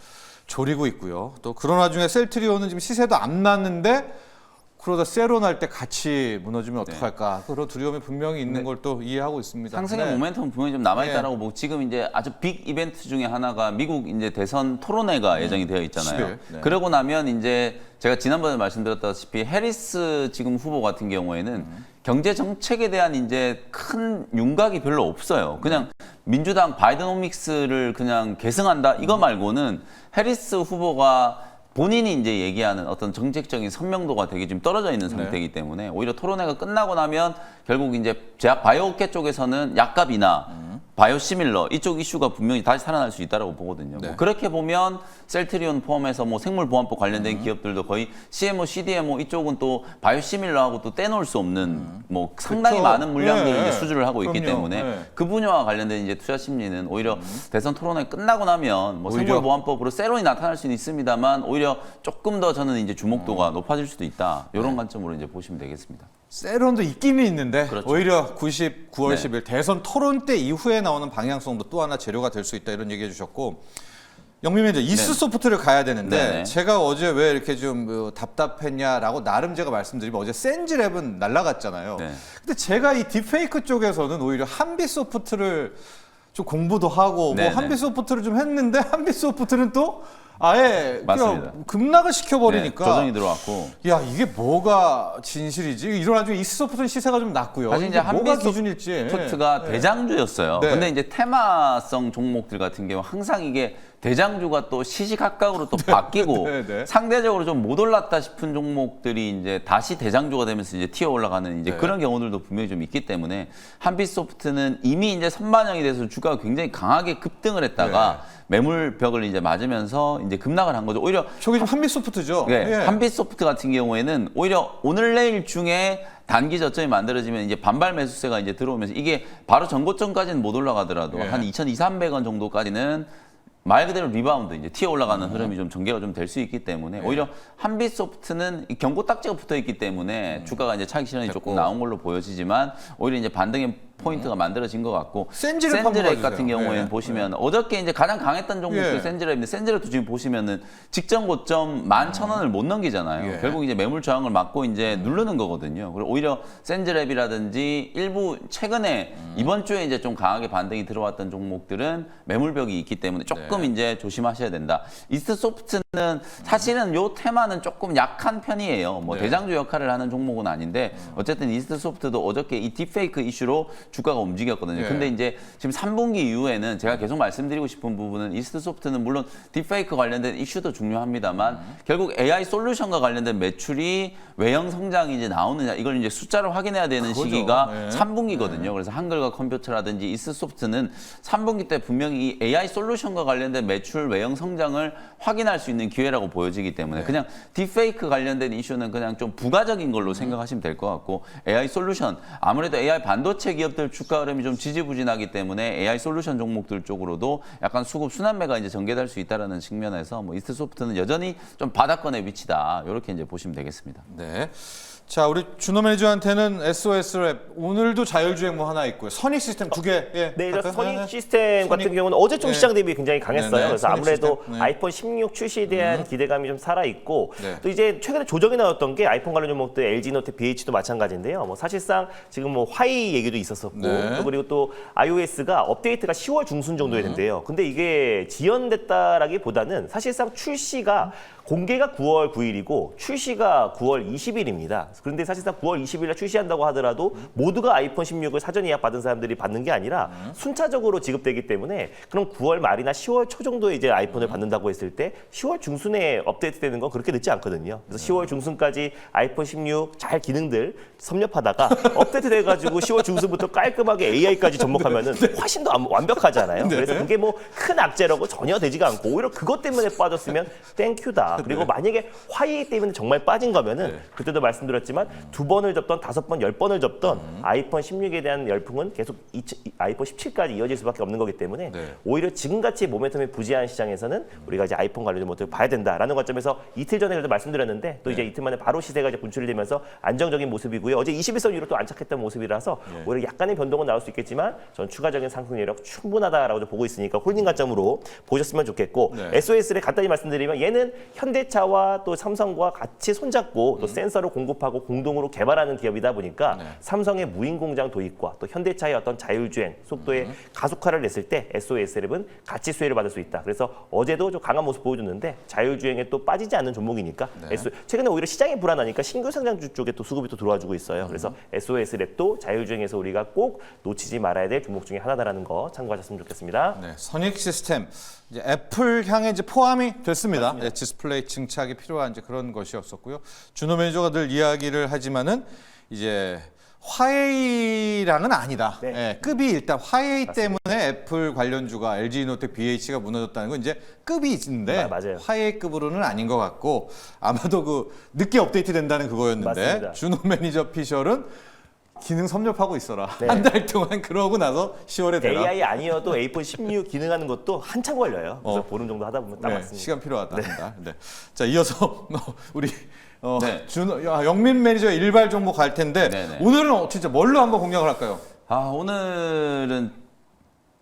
졸이고 있고요. 또 그런 와중에 셀트리온은 지금 시세도 안 났는데 그러다 세론 할 때 같이 무너지면 어떡할까. 그런 두려움이 분명히 있는 걸 또 이해하고 있습니다. 상승의 네. 모멘텀은 분명히 좀 남아있다라고 보고 지금 이제 아주 빅 이벤트 중에 하나가 미국 이제 대선 토론회가 예정이 되어 있잖아요. 10일. 네. 그러고 나면 이제 제가 지난번에 말씀드렸다시피 해리스 지금 후보 같은 경우에는 경제 정책에 대한 이제 큰 윤곽이 별로 없어요. 그냥 민주당 바이든오믹스를 그냥 계승한다 이거 말고는 해리스 후보가 본인이 이제 얘기하는 어떤 정책적인 선명도가 되게 좀 떨어져 있는 상태이기 때문에 오히려 토론회가 끝나고 나면 결국 이제 제약 바이오업계 쪽에서는 약값이나 바이오시밀러 이쪽 이슈가 분명히 다시 살아날 수 있다고 보거든요. 네. 뭐 그렇게 보면 셀트리온 포함해서 뭐 생물보안법 관련된 기업들도 거의 CMO, CDMO 이쪽은 또 바이오시밀러하고 또 떼놓을 수 없는 뭐 상당히 그렇죠. 많은 물량들을 네. 이제 수주를 하고 있기 그럼요. 때문에 네. 그 분야와 관련된 이제 투자 심리는 오히려 대선 토론회 끝나고 나면 뭐 오히려. 생물보안법으로 세론이 나타날 수는 있습니다만 오히려 조금 더 저는 이제 주목도가 높아질 수도 있다. 이런 관점으로 이제 보시면 되겠습니다. 세론도 있기는 있는데 그렇죠. 오히려 9월 네. 10일 대선 토론 때 이후에 나오는 방향성도 또 하나 재료가 될 수 있다 이런 얘기해 주셨고 영민 매니저 이스소프트를 가야 되는데 네네. 제가 어제 왜 이렇게 좀 답답했냐라고 나름 제가 말씀드리면 어제 센지랩은 날라갔잖아요. 네. 근데 제가 이 딥페이크 쪽에서는 오히려 한빛소프트를 좀 공부도 하고 뭐 네네. 한빛소프트를 좀 했는데 한빛소프트는 또 아예 맞습니다. 그냥 급락을 시켜버리니까 네, 조정이 들어왔고 야 이게 뭐가 진실이지? 이런 나중에 이스소프트는 시세가 좀 낮고요. 사실 이제 이게 뭐가 한빛 기준일지. 소프트가 대장주였어요. 네. 근데 이제 테마성 종목들 같은 경우 항상 이게 대장주가 또 시시각각으로 또 바뀌고 네. 상대적으로 좀 못 올랐다 싶은 종목들이 이제 다시 대장주가 되면서 이제 튀어 올라가는 이제 네. 그런 경우들도 분명히 좀 있기 때문에 한빛소프트는 이미 이제 선반영이 돼서 주가가 굉장히 강하게 급등을 했다가 매물벽을 이제 맞으면서 이제 급락을 한 거죠. 오히려 저게 좀 한빛소프트죠. 네, 예. 한빛소프트 같은 경우에는 오히려 오늘 내일 중에 단기 저점이 만들어지면 이제 반발 매수세가 이제 들어오면서 이게 바로 전고점까지는 못 올라가더라도 예. 한 2,200, 300원 정도까지는 말 그대로 리바운드 이제 튀어 올라가는 흐름이 좀 전개가 좀 될 수 있기 때문에 오히려 한빛소프트는 이 경고 딱지가 붙어 있기 때문에 주가가 이제 차익 실현이 조금 나온 걸로 보여지지만 오히려 이제 반등의 포인트가 만들어진 것 같고 센지랩 센지랩 같은 해주세요. 경우에는 네. 보시면 어저께 이제 가장 강했던 종목도 예. 센지랩인데 센지랩도 지금 보시면은 직전 고점 11,000원을 못 넘기잖아요. 예. 결국 이제 매물 저항을 막고 이제 누르는 거거든요. 그리고 오히려 센지랩이라든지 일부 최근에 이번 주에 이제 좀 강하게 반등이 들어왔던 종목들은 매물벽이 있기 때문에 조금 이제 조심하셔야 된다. 이스트소프트는 사실은 요 테마는 조금 약한 편이에요. 뭐 대장주 역할을 하는 종목은 아닌데 어쨌든 이스트소프트도 어저께 이 딥페이크 이슈로 주가가 움직였거든요. 예. 근데 이제 지금 3분기 이후에는 제가 계속 말씀드리고 싶은 부분은 이스트소프트는 물론 딥페이크 관련된 이슈도 중요합니다만 결국 AI 솔루션과 관련된 매출이 외형 성장이 이제 나오느냐 이걸 이제 숫자로 확인해야 되는 그거죠. 시기가 네. 3분기거든요. 그래서 한글과 컴퓨터라든지 이스트소프트는 3분기 때 분명히 이 AI 솔루션과 관련된 매출 외형 성장을 확인할 수 있는 기회라고 보여지기 때문에 그냥 딥페이크 관련된 이슈는 그냥 좀 부가적인 걸로 생각하시면 될 것 같고 AI 솔루션 아무래도 AI 반도체 기업들 주가 흐름이 좀 지지부진하기 때문에 AI 솔루션 종목들 쪽으로도 약간 수급 순환매가 이제 전개될 수 있다라는 측면에서 뭐 이스트소프트는 여전히 좀 바닥권의 위치다 이렇게 이제 보시면 되겠습니다. 네. 자, 우리 준호 매니저한테는 SOS랩 오늘도 자율주행 뭐 하나 있고요. 선익 시스템 두 개. 예. 네, 갈까요? 선익 시스템 같은 선익. 경우는 어제 좀 네. 시장 대비 굉장히 강했어요. 네네, 그래서 선익 아무래도 시스템. 네. 아이폰 16 출시에 대한 기대감이 좀 살아 있고 네. 또 이제 최근에 조정이 나왔던 게 아이폰 관련 종목들 LG노트, BH도 마찬가지인데요. 뭐 사실상 지금 뭐 화이 얘기도 있었었고 네. 또 그리고 또 iOS가 업데이트가 10월 중순 정도에 된대요. 근데 이게 지연됐다라기보다는 사실상 출시가 공개가 9월 9일이고 출시가 9월 20일입니다. 그런데 사실상 9월 20일에 출시한다고 하더라도 모두가 아이폰 16을 사전 예약 받은 사람들이 받는 게 아니라 순차적으로 지급되기 때문에 그럼 9월 말이나 10월 초 정도에 이제 아이폰을 받는다고 했을 때 10월 중순에 업데이트되는 건 그렇게 늦지 않거든요. 그래서 10월 중순까지 아이폰 16 잘 기능들 섭렵하다가 업데이트 돼가지고 10월 중순부터 깔끔하게 AI까지 접목하면은 훨씬 더 완벽하잖아요. 그래서 그게 뭐 큰 악재라고 전혀 되지가 않고 오히려 그것 때문에 빠졌으면 땡큐다. 그리고 만약에 화이 때문에 정말 빠진 거면은 그때도 말씀드렸지만 2번을 접던 5번, 10번을 접던 아이폰 16에 대한 열풍은 계속 아이폰 17까지 이어질 수밖에 없는 거기 때문에 오히려 지금같이 모멘텀이 부재한 시장에서는 우리가 이제 아이폰 관련 모델을 봐야 된다라는 관점에서 이틀 전에 그래도 말씀드렸는데 또 이제 이틀 만에 바로 시세가 이제 분출이 되면서 안정적인 모습이고요. 어제 21선 위로 또 안착했던 모습이라서 오히려 약간의 변동은 나올 수 있겠지만 전 추가적인 상승 여력 충분하다라고 좀 보고 있으니까 홀딩 관점으로 보셨으면 좋겠고 SOS를 간단히 말씀드리면 얘는 현대차와 또 삼성과 같이 손잡고 또 센서를 공급하고 공동으로 개발하는 기업이다 보니까 삼성의 무인 공장 도입과 또 현대차의 어떤 자율주행 속도의 가속화를 냈을 때 SOS랩은 같이 수혜를 받을 수 있다. 그래서 어제도 좀 강한 모습 보여줬는데 자율주행에 또 빠지지 않는 종목이니까 최근에 오히려 시장이 불안하니까 신규 상장주 쪽에 또 수급이 또 들어와주고 있어요. 그래서 SOS랩도 자율주행에서 우리가 꼭 놓치지 말아야 될 종목 중에 하나다라는 거 참고하셨으면 좋겠습니다. 네, 선익 시스템 이제 애플 향에 이제 포함이 됐습니다. 네, 디스플레이 증착이 필요한 이제 그런 것이었었고요. 준호 매니저가 늘 이야기를 하지만은 이제 화웨이랑은 아니다. 네. 예, 급이 일단 화웨이 때문에 애플 관련주가 LG노텍, BH가 무너졌다는 건 이제 급이 있는데 맞아요. 화웨이급으로는 아닌 것 같고 아마도 그 늦게 업데이트 된다는 그거였는데 맞습니다. 준호 매니저 피셜은 기능 섭렵하고 있어라. 네. 한 달 동안 그러고 나서 10월에 되라. AI 아니어도 아이폰 16 기능하는 것도 한참 걸려요. 그래서 보름 정도 하다 보면 딱 네, 맞습니다. 시간 필요하다. 한다. 네. 자, 이어서 우리 네. 영민 매니저 일발 종목 갈 텐데 네네. 오늘은 진짜 뭘로 한번 공략을 할까요? 오늘은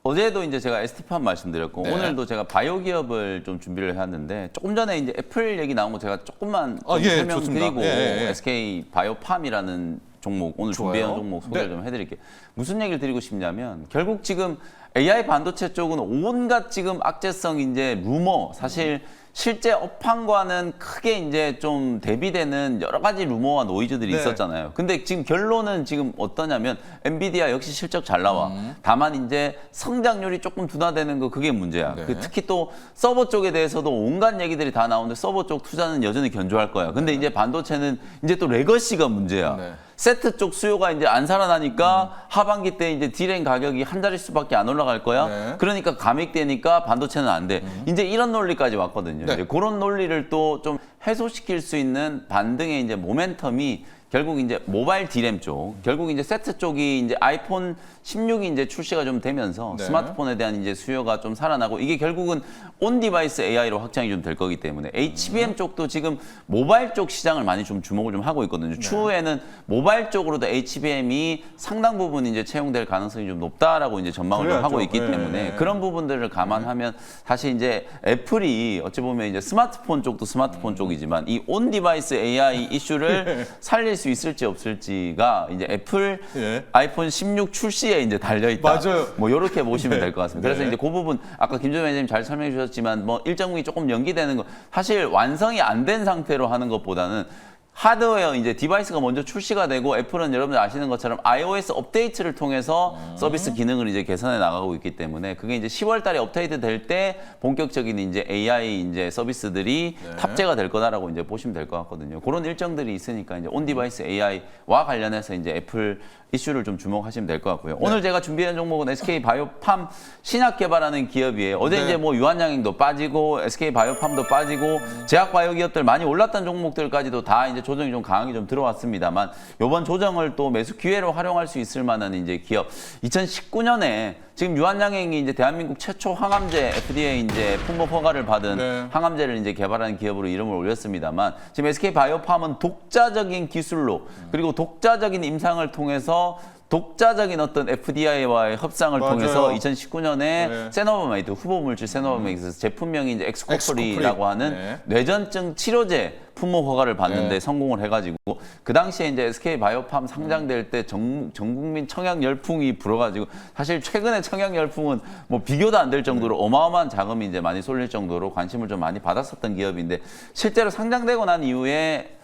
어제도 이제 제가 ST팜 말씀드렸고 네. 오늘도 제가 바이오 기업을 좀 준비를 해왔는데 조금 전에 이제 애플 얘기 나온 거 제가 조금만 좀 예, 설명드리고 좋습니다. 예. SK 바이오팜이라는 종목 오늘 좋아요. 준비한 종목 소개를 네. 좀 해드릴게요. 무슨 얘기를 드리고 싶냐면 결국 지금 AI 반도체 쪽은 온갖 지금 악재성 이제 루머 사실 실제 업황과는 크게 이제 좀 대비되는 여러 가지 루머와 노이즈들이 네. 있었잖아요. 근데 지금 결론은 지금 어떠냐면 엔비디아 역시 실적 잘 나와. 다만 이제 성장률이 조금 둔화되는 거 그게 문제야. 네. 그 특히 또 서버 쪽에 대해서도 온갖 얘기들이 다 나오는데 서버 쪽 투자는 여전히 견조할 거야. 근데 이제 반도체는 이제 또 레거시가 문제야. 네. 세트 쪽 수요가 이제 안 살아나니까 하반기 때 이제 디램 가격이 한 자릿수밖에 안 올라갈 거야. 네. 그러니까 감익되니까 반도체는 안 돼. 이제 이런 논리까지 왔거든요. 네. 이제 그런 논리를 또 좀 해소시킬 수 있는 반등의 이제 모멘텀이 결국 이제 모바일 D램 쪽, 결국 이제 세트 쪽이 이제 아이폰 16이 이제 출시가 좀 되면서 네. 스마트폰에 대한 이제 수요가 좀 살아나고 이게 결국은 온 디바이스 AI로 확장이 좀 될 거기 때문에 HBM 쪽도 지금 모바일 쪽 시장을 많이 좀 주목을 좀 하고 있거든요. 추후에는 모바일 쪽으로도 HBM이 상당 부분 이제 채용될 가능성이 좀 높다라고 이제 전망을 좀 하고 있기 그래야죠. 때문에 네. 그런 부분들을 감안하면 사실 이제 애플이 어찌 보면 이제 스마트폰 쪽도 스마트폰 쪽이지만 이 온 디바이스 AI 이슈를 살릴 수 있을지 없을지가 이제 애플 예. 아이폰 16 출시에 이제 달려 있다. 맞아요. 뭐 이렇게 보시면 될 것 같습니다. 그래서 네. 이제 그 부분 아까 김종현 회장님 잘 설명해 주셨지만 뭐 일정 부분이 조금 연기되는 거 사실 완성이 안 된 상태로 하는 것보다는 하드웨어 이제 디바이스가 먼저 출시가 되고 애플은 여러분들 아시는 것처럼 iOS 업데이트를 통해서 서비스 기능을 이제 개선해 나가고 있기 때문에 그게 이제 10월 달에 업데이트 될 때 본격적인 이제 AI 이제 서비스들이 탑재가 될 거다라고 이제 보시면 될 것 같거든요. 그런 일정들이 있으니까 이제 온 디바이스 AI와 관련해서 이제 애플 이슈를 좀 주목하시면 될 것 같고요. 오늘 제가 준비한 종목은 SK 바이오팜 신약 개발하는 기업이에요. 어제 네. 이제 뭐 유한양행도 빠지고 SK 바이오팜도 빠지고 제약 바이오 기업들 많이 올랐던 종목들까지도 다 이제 조정이 좀 강하게 좀 들어왔습니다.만 이번 조정을 또 매수 기회로 활용할 수 있을 만한 이제 기업. 2019년에 지금 유한양행이 이제 대한민국 최초 항암제 FDA 이제 품목 허가를 받은 네. 항암제를 이제 개발하는 기업으로 이름을 올렸습니다만 지금 SK 바이오팜은 독자적인 기술로 그리고 독자적인 임상을 통해서 독자적인 어떤 FDI와의 협상을 맞아요. 통해서 2019년에 네. 세노바메이드 후보 물질 세노바메이드에서 제품명이 이제 엑스코프리라고 엑스코프리. 하는 네. 뇌전증 치료제 품목 허가를 받는데 네. 성공을 해가지고 그 당시에 이제 SK 바이오팜 상장될 때 전 국민 청약 열풍이 불어가지고 사실 최근에 청약 열풍은 뭐 비교도 안 될 정도로 어마어마한 자금이 이제 많이 쏠릴 정도로 관심을 좀 많이 받았었던 기업인데 실제로 상장되고 난 이후에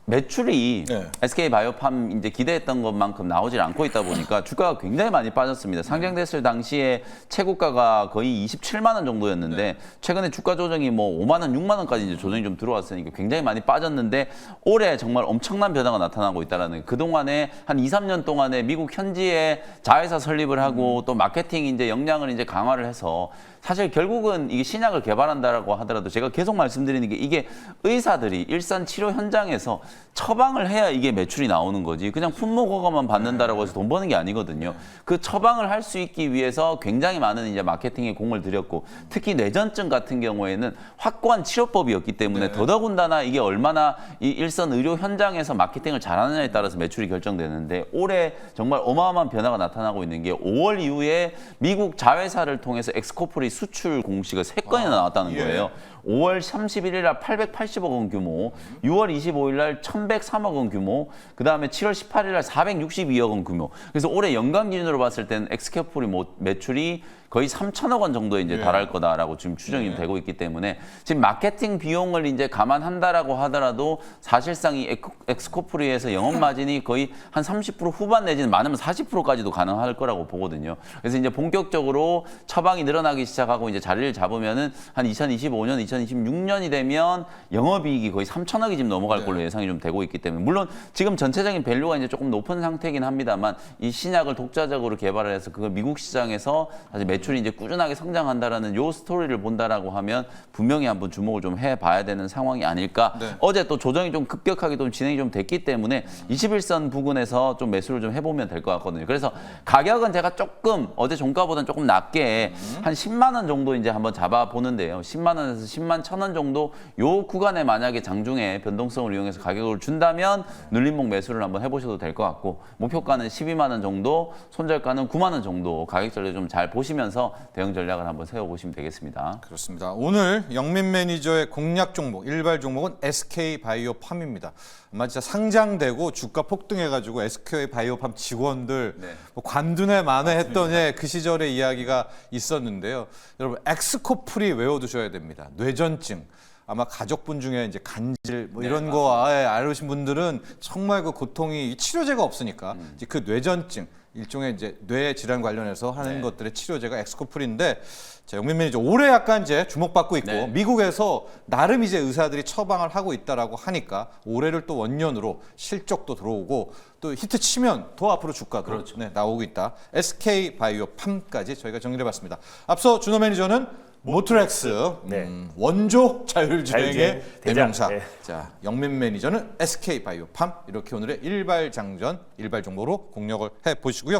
매출이 네. SK 바이오팜 이제 기대했던 것만큼 나오질 않고 있다 보니까 주가가 굉장히 많이 빠졌습니다. 상장됐을 당시에 최고가가 거의 27만 원 정도였는데 최근에 주가 조정이 뭐 5만 원, 6만 원까지 이제 조정이 좀 들어왔으니까 굉장히 많이 빠졌는데 올해 정말 엄청난 변화가 나타나고 있다라는 그동안에 한 2, 3년 동안에 미국 현지에 자회사 설립을 하고 또 마케팅 이제 역량을 이제 강화를 해서 사실 결국은 이게 신약을 개발한다라고 하더라도 제가 계속 말씀드리는 게 이게 의사들이 일선 치료 현장에서 처방을 해야 이게 매출이 나오는 거지 그냥 품목 허가만 받는다라고 해서 돈 버는 게 아니거든요. 그 처방을 할 수 있기 위해서 굉장히 많은 이제 마케팅에 공을 들였고 특히 뇌전증 같은 경우에는 확고한 치료법이었기 때문에 더더군다나 이게 얼마나 이 일선 의료 현장에서 마케팅을 잘하느냐에 따라서 매출이 결정되는데 올해 정말 어마어마한 변화가 나타나고 있는 게 5월 이후에 미국 자회사를 통해서 엑스코프리 수출 공시가 3건이나 나왔다는 거예요. 5월 31일 날 880억 원 규모, 6월 25일 날 1103억 원 규모, 그 다음에 7월 18일 날 462억 원 규모. 그래서 올해 연간 기준으로 봤을 때는 엑스코프리 매출이 거의 3천억 원 정도에 이제 달할 거다라고 지금 추정이 되고 있기 때문에 지금 마케팅 비용을 이제 감안한다라고 하더라도 사실상 이 엑스코프리에서 영업 마진이 거의 한 30% 후반 내지는 많으면 40%까지도 가능할 거라고 보거든요. 그래서 이제 본격적으로 처방이 늘어나기 시작하고 이제 자리를 잡으면은 한 2025년, 2026년이 되면 영업이익이 거의 3천억이 지금 넘어갈 걸로 예상이 좀 되고 있기 때문에 물론 지금 전체적인 밸류가 이제 조금 높은 상태이긴 합니다만 이 신약을 독자적으로 개발을 해서 그걸 미국 시장에서 사실 매출이 이제 꾸준하게 성장한다라는 요 스토리를 본다라고 하면 분명히 한번 주목을 좀 해봐야 되는 상황이 아닐까. 네. 어제 또 조정이 좀 급격하게 좀 진행이 좀 됐기 때문에 21선 부근에서 좀 매수를 좀 해보면 될 것 같거든요. 그래서 가격은 제가 조금 어제 종가보다는 조금 낮게 한 10만 원 정도 이제 한번 잡아보는데요. 10만 원에서 10만 1,000원 정도 요 구간에 만약에 장중에 변동성을 이용해서 가격을 준다면 눌림목 매수를 한번 해보셔도 될 것 같고 목표가는 12만 원 정도, 손절가는 9만 원 정도 가격 전략 좀 잘 보시면서 대응 전략을 한번 세워보시면 되겠습니다. 그렇습니다. 오늘 영민 매니저의 공략 종목, 일발 종목은 SK 바이오팜입니다. 아마 진짜 상장되고 주가 폭등해가지고 SK 바이오팜 직원들 뭐 관둔에 만회했던 그 시절의 이야기가 있었는데요. 여러분 엑스코프리 외워두셔야 됩니다. 뇌전증. 아마 가족분 중에 이제 간질 뭐 이런 거 알으신 분들은 정말 그 고통이 치료제가 없으니까 이제 그 뇌전증 일종의 이제 뇌 질환 관련해서 하는 것들의 치료제가 엑스코프리인데 자, 영민 매니저 올해 약간 이제 주목받고 있고 미국에서 나름 이제 의사들이 처방을 하고 있다라고 하니까 올해를 또 원년으로 실적도 들어오고 또 히트 치면 더 앞으로 주가도 나오고 있다. SK 바이오팜까지 저희가 정리해봤습니다. 앞서 준호 매니저는 모트렉스 네. 원조 자율주행의 자율주행 대장. 대명사. 네. 자, 영민 매니저는 SK 바이오팜 이렇게 오늘의 일발 장전, 일발 정보로 공략을 해 보시고요.